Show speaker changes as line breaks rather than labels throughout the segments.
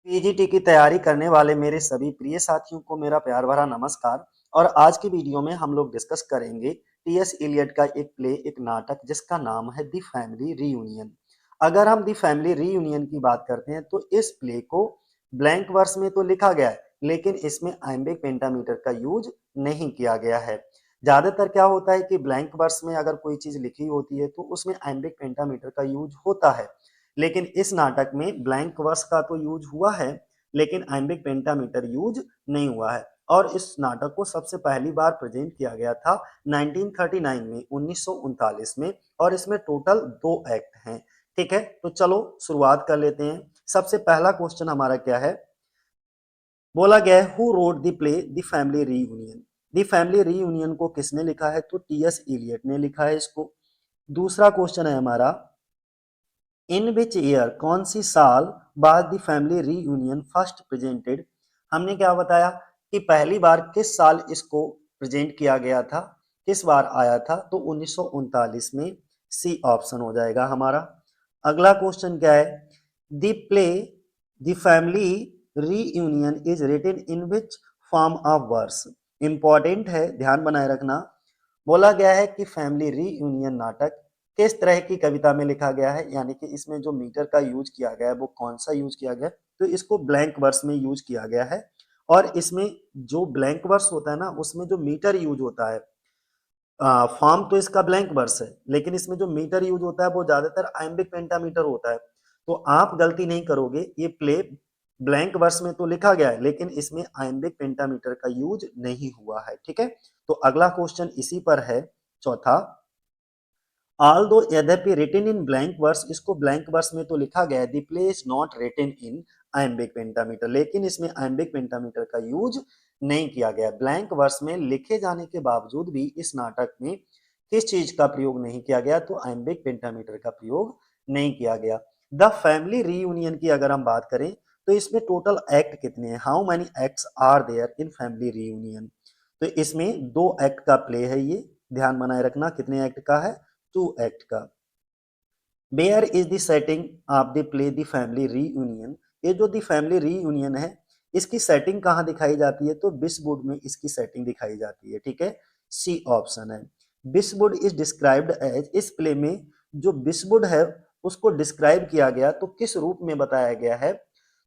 PGT की तैयारी करने वाले मेरे सभी प्रिय साथियों को मेरा प्यार भरा नमस्कार। और आज की वीडियो में हम लोग डिस्कस करेंगे टीएस इलियट का एक प्ले, एक नाटक जिसका नाम है दी फैमिली रीयूनियन। अगर हम दी फैमिली रीयूनियन की बात करते हैं तो इस प्ले को ब्लैंक वर्स में तो लिखा गया है, लेकिन इसमें आइम्बिक पेंटामीटर का यूज नहीं किया गया है। ज्यादातर क्या होता है कि ब्लैंक वर्स में अगर कोई चीज लिखी होती है तो उसमें आइम्बिक पेंटामीटर का यूज होता है, लेकिन इस नाटक में ब्लैंक वर्स का तो यूज हुआ है, लेकिन आइम्बिक पेंटामीटर यूज नहीं हुआ है। और इस नाटक को सबसे पहली बार प्रेजेंट किया गया था 1939 में, 1939 में। और इसमें टोटल 2 एक्ट हैं। ठीक है, तो चलो शुरुआत कर लेते हैं। सबसे पहला क्वेश्चन हमारा क्या है, बोला गया है who wrote the play the family reunion. The family reunion को किसने लिखा है, तो टीएस इलियट ने लिखा है इसको। दूसरा क्वेश्चन है हमारा, इन विच ईयर, कौन सी साल बाद the family reunion first presented. हमने क्या बताया कि पहली बार किस साल इसको प्रेजेंट किया गया था, किस बार आया था, तो 1939 में। सी ऑप्शन हो जाएगा हमारा। अगला क्वेश्चन क्या है, the play the family reunion is written in which form of verse. Important है, ध्यान बनाए रखना। बोला गया है कि फैमिली रीयूनियन नाटक किस तरह की कविता में लिखा गया है, यानी कि इसमें जो मीटर का यूज किया गया है वो कौन सा यूज किया गया है, तो इसको ब्लैंक वर्स में यूज किया गया है। और इसमें जो ब्लैंक वर्स होता है ना, उसमें जो मीटर यूज होता है, फॉर्म तो इसका ब्लैंक वर्स है, लेकिन इसमें जो मीटर यूज होता है वो ज्यादातर आइम्बिक पेंटामीटर होता है। तो आप गलती नहीं करोगे, ये प्ले ब्लैंक वर्स में तो लिखा गया है, लेकिन इसमें आइम्बिक पेंटामीटर का यूज नहीं हुआ है। ठीक है, तो अगला क्वेश्चन इसी पर है, चौथा। ऑल दो यद्यपि रिटन इन ब्लैंक वर्स, इसको ब्लैंक वर्स में तो लिखा गया है, the play is not written in iambic pentameter, लेकिन इसमें आइम्बिक पेंटामीटर का यूज नहीं किया गया। ब्लैंक वर्स में लिखे जाने के बावजूद भी इस नाटक में किस चीज का प्रयोग नहीं किया गया, तो आइम्बिक पेंटामीटर का प्रयोग नहीं किया गया। द फैमिली रीयूनियन की अगर हम बात करें तो इसमें टोटल एक्ट कितने हैं, how many acts are there in family reunion. तो इसमें 2 एक्ट का प्ले है ये, ध्यान बनाए रखना कितने एक्ट का है, 2 एक्ट का। Where is the setting of the play the family reunion. ये जो द फैमिली रीयूनियन है, इसकी सेटिंग कहाँ दिखाई जाती है, तो बिसवुड में इसकी सेटिंग दिखाई जाती है। ठीक है, सी ऑप्शन है। बिसवुड इज डिस्क्राइब्ड एज, इस प्ले में जो बिसवुड है उसको डिस्क्राइब किया गया, तो किस रूप में बताया गया है,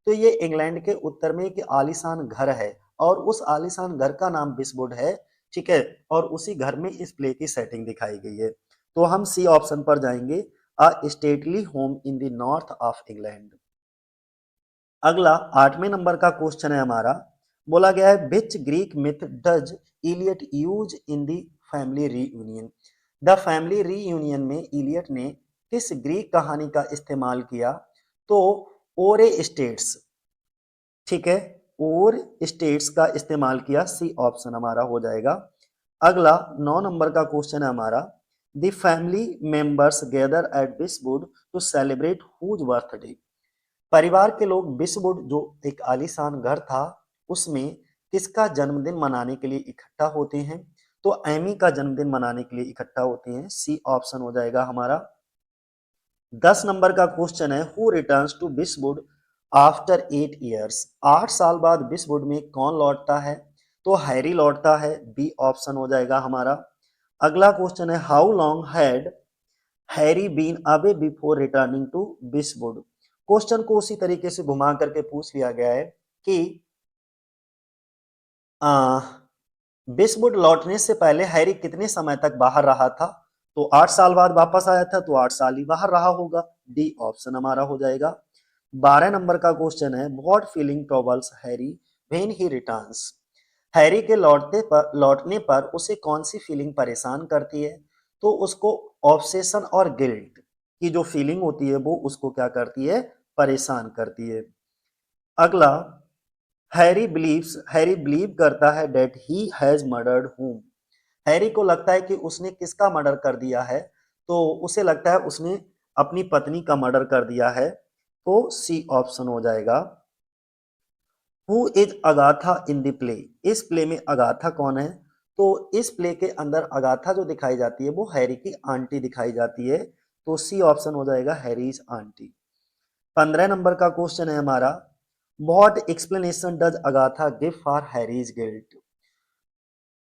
तो ये इंग्लैंड के उत्तर में एक आलीशान घर है, और उस आलीशान घर का नाम बिसवुड है। ठीक है, और उसी घर में इस प्ले की सेटिंग दिखाई गई है। तो हम सी ऑप्शन पर जाएंगे, a stately home in the north of England. अगला 8वें नंबर का क्वेश्चन है हमारा, बोला गया है which Greek myth does Eliot use in the family reunion. The family reunion में इलियट ने किस ग्रीक कहानी का इस्तेमाल किया, तो ओरे स्टेट्स। ठीक है, और स्टेट्स का इस्तेमाल किया, सी ऑप्शन हमारा हो जाएगा। अगला 9 नंबर का क्वेश्चन है हमारा, the family members gather at Bishwood to celebrate whose birthday. परिवार के लोग बिशवुड, जो एक आलीशान घर था, उसमें किसका जन्मदिन मनाने के लिए इकट्ठा होते हैं, तो एमी का जन्मदिन मनाने के लिए इकट्ठा होते हैं, सी ऑप्शन हो जाएगा हमारा। 10 नंबर का क्वेश्चन है, who returns to Bishwood after 8 years. 8 साल बाद बिशवुड में कौन लौटता है, तो हैरी लौटता है, बी ऑप्शन हो जाएगा हमारा। अगला क्वेश्चन है, how long had Harry been away before returning to Bishwood. Question को उसी तरीके से घुमा करके पूछ लिया गया है कि बिशवुड लौटने से पहले हैरी कितने समय तक बाहर रहा था, तो 8 साल बाद वापस आया था, तो 8 साल ही बाहर रहा होगा, डी ऑप्शन हमारा हो जाएगा। 12 नंबर का क्वेश्चन है, what feeling troubles Harry when he returns. Harry के लौटने पर उसे कौन सी फीलिंग परेशान करती है, तो उसको ऑब्सेशन और गिल्ट की जो फीलिंग होती है वो उसको क्या करती है, परेशान करती है। अगला, हैरी बिलीव करता है that he has murdered whom. Harry को लगता है कि उसने किसका मर्डर कर दिया है, तो उसे लगता है उसने अपनी पत्नी का मर्डर कर दिया है, तो सी ऑप्शन हो जाएगा। Who is Agatha in the play. इस प्ले में अगाथा कौन है, तो इस प्ले के अंदर अगाथा जो दिखाई जाती है वो हैरी की आंटी दिखाई जाती है, तो सी ऑप्शन हो जाएगा, हैरीज आंटी। 15 नंबर का क्वेश्चन है हमारा, what explanation does Agatha give for Harry's guilt?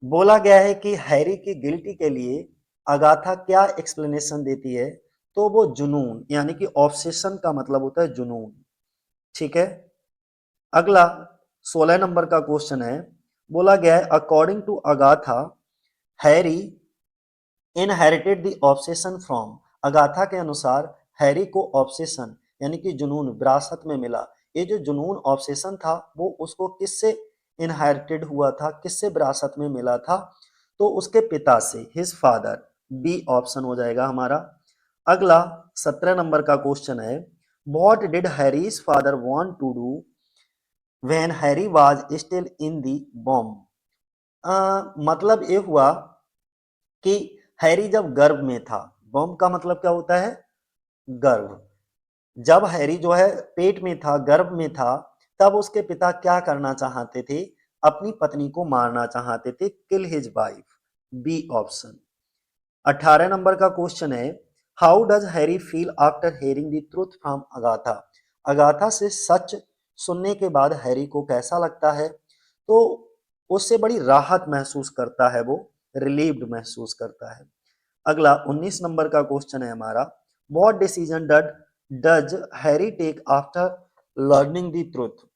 बोला गया है कि हैरी की गिल्टी के लिए अगाथा क्या एक्सप्लेनेशन देती है? तो वो जुनून, यानी कि ऑब्सेशन का मतलब होता है जुनून। ठीक है। अगला 16 नंबर का क्वेश्चन है। बोला गया है according to Agatha Harry inherited the obsession from. Agatha के अनुसार हैरी को ऑब्सेशन यानी कि जुनून विरासत में मिला। ये जो जुनून ऑब्सेशन था वो उसको किससे इनहेरिटेड हुआ था, किससे विरासत में मिला था? तो उसके पिता से, हिज फादर। बी ऑप्शन हो जाएगा हमारा। अगला 17 नंबर का क्वेश्चन है। What did Harry's father want to do when Harry was still in the womb? मतलब ये हुआ कि हैरी जब गर्भ में था, बॉम्ब का मतलब क्या होता है? गर्भ। जब हैरी जो है पेट में था, गर्भ में था, तब उसके पिता क्या करना चाहते थे? अपनी पत्नी को मारना चाहते थे, kill his wife. B option. 18 number का क्वेश्चन है। How does Harry feel after hearing the truth from Agatha? Agatha से सच सुनने के बाद हैरी को कैसा लगता है? तो उससे बड़ी राहत महसूस करता है, वो रिलीव्ड महसूस करता है। अगला 19 नंबर का क्वेश्चन है हमारा। What decision does Harry take after learning the truth?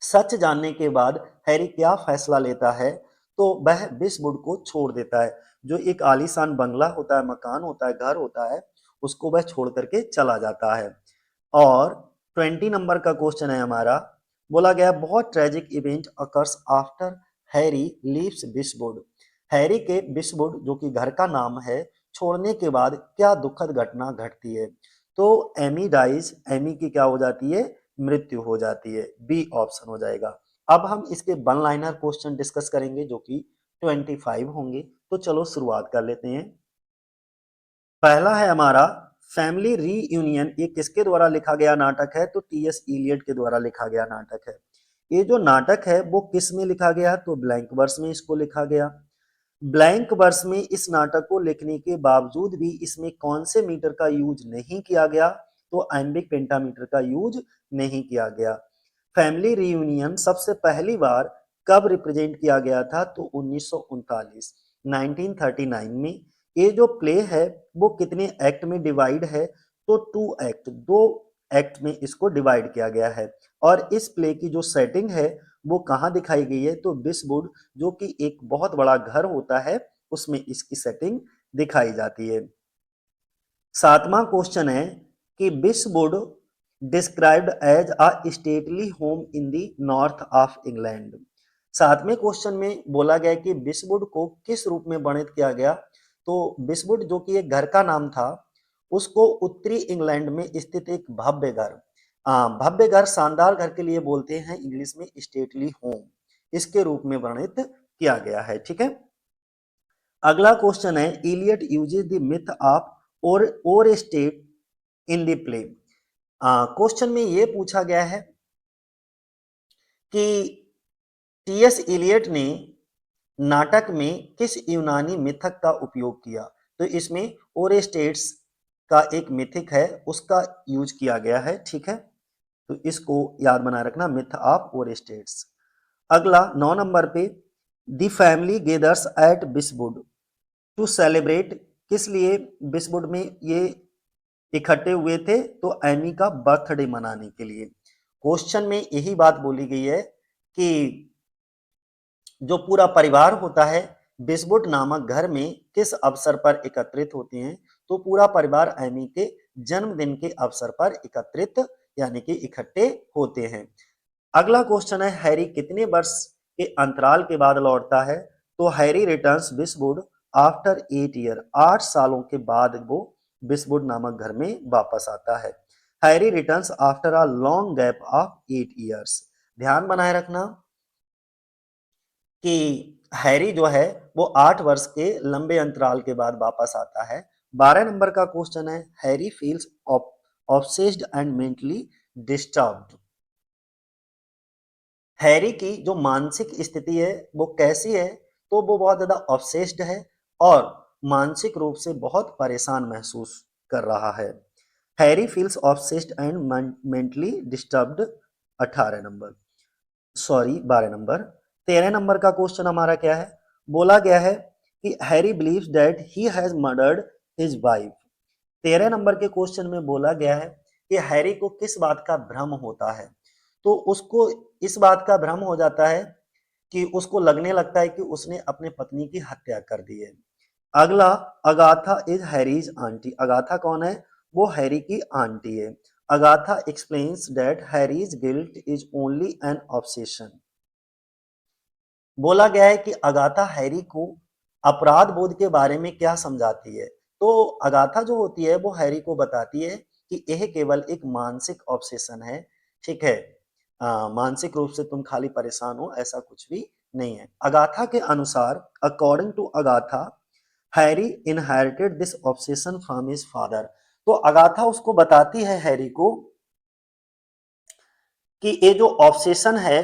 सच जानने के बाद हैरी क्या फैसला लेता है? तो वह विस्वुड को छोड़ देता है। जो एक आलीशान बंगला होता है, मकान होता है, घर होता है, उसको वह छोड़ करके चला जाता है। और 20 नंबर का क्वेश्चन है हमारा। बोला गया बहुत tragic event occurs after Harry leaves Wishwood. Harry के विस्वुड, जो कि घर का नाम है, छोड़ने के बाद क्या दुखद घटना घटती है? तो एमी डाइज, एमी की क्या हो जाती है? मृत्यु हो जाती है। बी ऑप्शन हो जाएगा। अब हम इसके वन लाइनर क्वेश्चन डिस्कस करेंगे जो कि 25 होंगे। तो चलो शुरुआत कर लेते हैं। पहला है हमारा फैमिली रीयूनियन। ये किसके द्वारा लिखा गया नाटक है? तो टीएस इलियट के द्वारा लिखा गया नाटक है। ये जो नाटक है वो किस में लिखा गया? तो ब्लैंक वर्स में इसको लिखा गया। ब्लैंक वर्स में इस नाटक को लिखने के बावजूद भी इसमें कौन से मीटर का यूज नहीं किया गया? तो आइम्बिक पेंटामीटर का यूज नहीं किया गया। फैमिली रियूनियन सबसे पहली बार कब रिप्रेजेंट किया गया था? तो 1939, 1939 में। ये जो प्ले है वो कितने एक्ट में डिवाइड है? तो टू एक्ट, दो एक्ट में इसको डिवाइड किया गया है। और इस प्ले की जो सेटिंग है वो कहाँ दिखाई गई है? तो विस्वुड, जो कि एक बहुत बड़ा घर होता है, उसमें इसकी सेटिंग दिखाई जाती है। सातवां क्वेश्चन है कि Wishwood described as a stately home in the north of England. सातवें क्वेश्चन में बोला गया कि विस्वुड को किस रूप में वर्णित किया गया? तो विस्वुड, जो कि एक घर का नाम था, उसको उत्तरी इंग्लैंड में स्थित एक भव्य घर, भव्य घर, शानदार घर के लिए बोलते हैं इंग्लिश में स्टेटली होम, इसके रूप में वर्णित किया गया है। ठीक है। अगला क्वेश्चन है Eliot uses the myth of और state in the play. Question में यह पूछा गया है कि टीएस इलियट ने नाटक में किस यूनानी मिथक का उपयोग किया? तो इसमें ओरेस्टेट्स का एक मिथिक है, उसका यूज किया गया है। ठीक है। तो इसको याद बनाए रखना, मिथ ऑफ ओरेस्टेट्स। अगला 9 नंबर पे, the family gathers at Wishwood to celebrate. किस लिए विस्वुड में ये इकट्ठे हुए थे? तो एमी का बर्थडे मनाने के लिए। क्वेश्चन में यही बात बोली गई है कि जो पूरा परिवार होता है विस्वुड नामक घर में किस अवसर पर एकत्रित होते हैं? तो पूरा परिवार एमी के जन्मदिन के अवसर पर एकत्रित यानी कि इकट्ठे होते हैं। अगला क्वेश्चन है हैरी कितने वर्ष के अंतराल के बाद लौटता है? तो हैरी रिटर्न्स विस्वुड आफ्टर 8 ईयर। 8 सालों के बाद वो विस्वुड नामक घर में वापस आता है। Harry returns after a long gap of 8 years. ध्यान बनाए रखना कि हैरी जो है वो 8 वर्ष के लंबे अंतराल के बाद वापस आता है। 12 नंबर का क्वेश्चन है Harry feels obsessed and mentally disturbed. Harry की जो मानसिक स्थिति है वो कैसी है? तो वो बहुत ज्यादा ऑब्सेस्ड है और मानसिक रूप से बहुत परेशान महसूस कर रहा है। Harry feels obsessed and mentally disturbed 18 number, sorry 12 number. 13 number का क्वेश्चन हमारा क्या है, बोला गया है कि Harry believes that he has murdered his wife. 13 number के क्वेश्चन में बोला गया है कि हैरी को किस बात का भ्रम होता है, तो उसको इस बात का भ्रम हो जाता है कि उसको लगने लगता है कि उसने अपने पत्नी की हत्या कर दी है। अगला, Agatha is Harry's aunty. Agatha कौन है, वो हैरी की आंटी है। Agatha explains that Harry's guilt is only an obsession. बोला गया है कि अगाथा हैरी को अपराध बोध के बारे में क्या समझाती है, तो अगाथा जो होती है वो हैरी को बताती है कि यह केवल एक मानसिक ऑब्सेशन है, ठीक है। मानसिक रूप से तुम खाली परेशान हो, ऐसा कुछ भी नहीं है। अगाथा के अनुसार, according to Agatha, Harry inherited this obsession from his father. तो अगाथा उसको बताती है हैरी को कि ये जो ऑब्सेशन है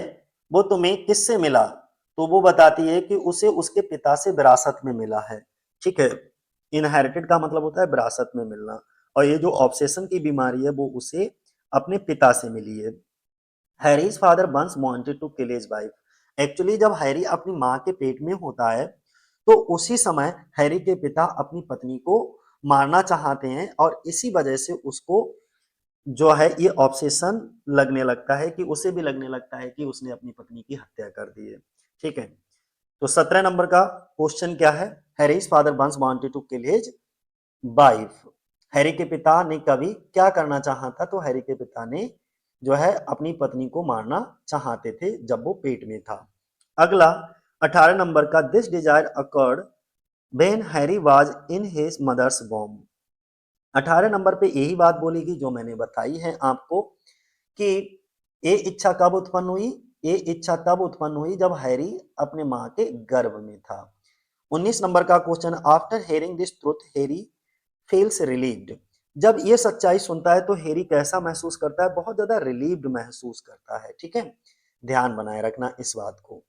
वो तुम्हें किससे मिला, तो वो बताती है कि उसे उसके पिता से विरासत में मिला है, ठीक है। इनहेरिटेड का मतलब होता है विरासत में मिलना, और ये जो ऑब्सेशन की बीमारी है वो उसे अपने पिता से मिली है। Harry's father once wanted to kill his wife. Actually जब हैरी अपनी माँ के पेट में होता है तो उसी समय हैरी के पिता अपनी पत्नी को मारना चाहते हैं, और इसी वजह से उसको जो है ये ऑब्सेशन लगने लगता है कि उसे भी लगने लगता है कि उसने अपनी पत्नी की हत्या कर दी है, ठीक है। तो 17 नंबर का क्वेश्चन क्या है, Harry's father once wanted to kill his wife. Harry के पिता ने कभी क्या करना चाहा था, तो हैरी के पिता ने जो है अपनी पत्नी को मारना चाहते थे जब वो पेट में था। अगला, 18 नंबर का, this desire occurred when Harry was in his mother's womb. 18 number पे यही बात बोलेगी जो मैंने बताई है आपको कि ये इच्छा कब उत्पन्न हुई, ये इच्छा तब उत्पन्न हुई जब हैरी अपने माँ के गर्भ में था। 19 नंबर का question, after hearing this truth Harry feels relieved. जब ये सच्चाई सुनता है तो हैरी कैसा महसूस करता है, बहुत ज्यादा रिलीव्ड महसूस करता है, ठीक है। ध्यान बनाए रखना इस बात को।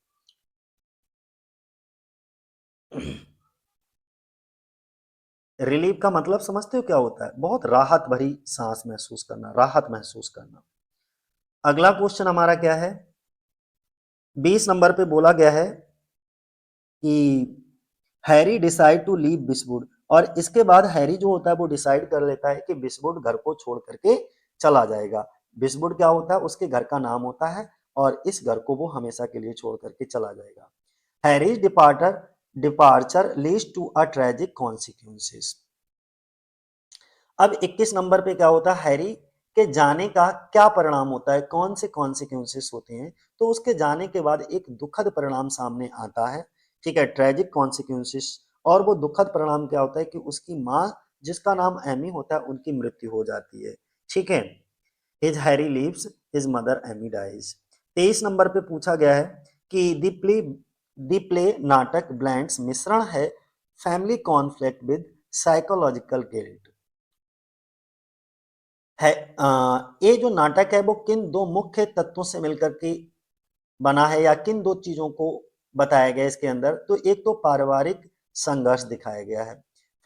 रिलीव का मतलब समझते हो क्या होता है, बहुत राहत भरी सांस महसूस करना, राहत महसूस करना। अगला क्वेश्चन हमारा क्या है, 20 नंबर पे बोला गया है कि हैरी डिसाइड टू लीव बिशवुड, और इसके बाद हैरी जो होता है वो डिसाइड कर लेता है कि बिशवुड घर को छोड़ करके चला जाएगा। बिशवुड क्या होता है, उसके घर का नाम होता है, और इस घर को वो हमेशा के लिए छोड़ करके चला जाएगा। Harry's departure leads to a tragic consequences. अब 21 नंबर पे क्या होता है, हैरी के जाने का क्या परिणाम होता है, कौन से कॉन्सिक्वेंसेस होते हैं, तो उसके जाने के बाद एक दुखद परिणाम सामने आता है, ठीक है, ट्रेजिक कॉन्सिक्वेंसेस। और वो दुखद परिणाम क्या होता है कि उसकी माँ, जिसका नाम एमी होता है, उनकी मृत्यु हो जाती है, ठीक है। His Harry leaves, his mother Amy dies. 23 number पे पूछा गया है कि द प्ले नाटक ब्लेंड्स, मिश्रण है family conflict with psychological guilt. है ये जो नाटक है वो किन दो मुख्य तत्वों से मिलकर के बना है, या किन दो चीजों को बताया गया है इसके अंदर, तो एक तो पारिवारिक संघर्ष दिखाया गया है,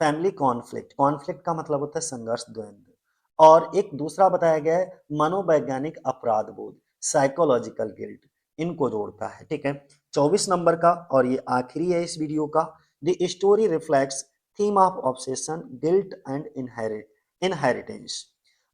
फैमिली कॉन्फ्लिक्ट, कॉन्फ्लिक्ट का मतलब होता है संघर्ष, द्वंद्व। और एक दूसरा बताया गया है मनोवैज्ञानिक अपराध बोध, साइकोलॉजिकल गिल्ट, इनको जोड़ता है, ठीक है। 24 नंबर का, और ये आखिरी है इस वीडियो का, the story reflects theme of obsession guilt and inheritance.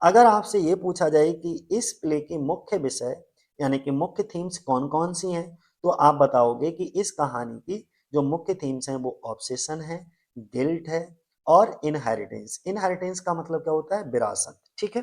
अगर आपसे ये पूछा जाए कि इस प्ले के मुख्य विषय यानी कि मुख्य थीम्स कौन कौन सी हैं, तो आप बताओगे कि इस कहानी की जो मुख्य थीम्स हैं वो ऑब्सेशन है, गिल्ट है, और इनहेरिटेंस। इनहेरिटेंस का मतलब क्या होता है, विरासत, ठीक है।